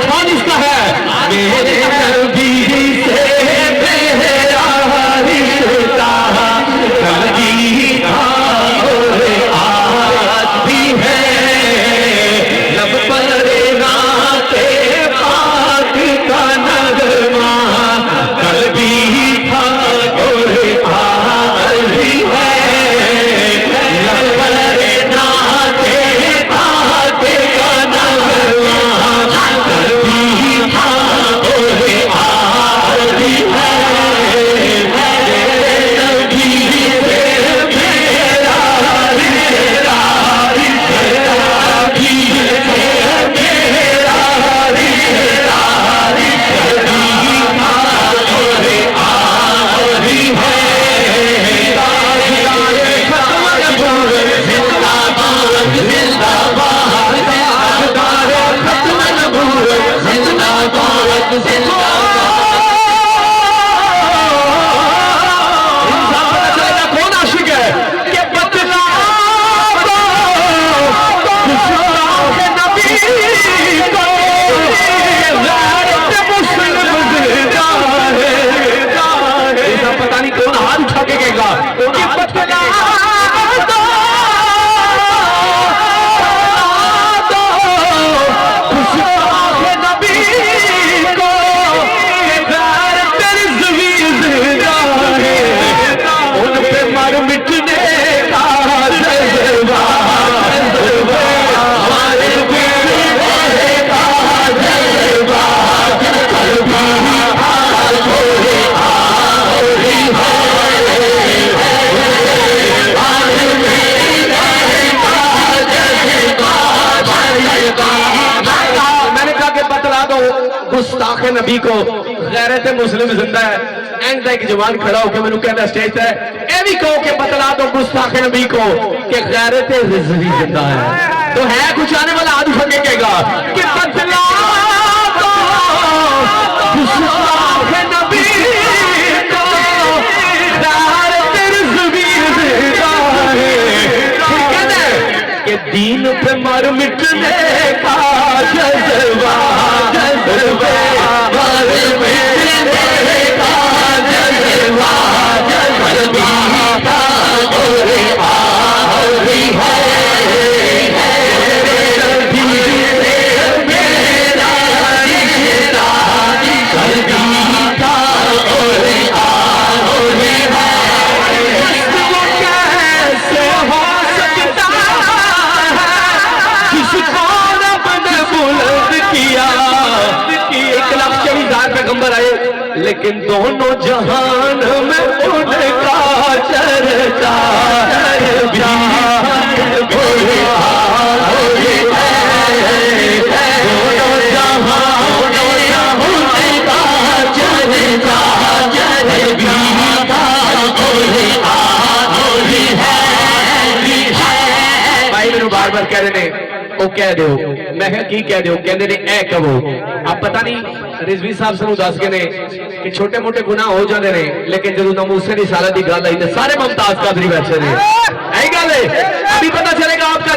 शान इसका है मेरे नबी से मेरा रिश्ता कल भी था और आज भी है लब पर नाते पाक का नगमा कल भी था और आज भी है लब पर नाते पाक का नगमा कल भी था और आज भी है गुस्ताख नबी को गैरत मुस्लिम जिंदा है। एंड एक जवान खड़ा होकर मैंने कहना स्टेज है ए भी कहो कि बतला दो गुस्ताख नबी को कि गैरत रिजवी जिंदा है। तो है कुछ आने वाला हाथ उठा के कहेगा कि बतला दो गुस्ताख नबी को गैरत रिजवी जिंदा है। ठीक है कि दीन पे मर मिटने का जज्बा पैगंबर आए लेकिन दोनों जहान में उनका चर्चा भाई मैंने बार बार कह रहे वो कह दो मैं की कह दो कहते ने ए कहो आप पता नहीं रिजवी साहब सानू दस गए ने कि छोटे मोटे गुनाह हो जाते ने लेकिन जो नमूसे की साल की गल आई तो सारे मुमताज कादरी बैठे ने यही गल है अभी पता चलेगा आपका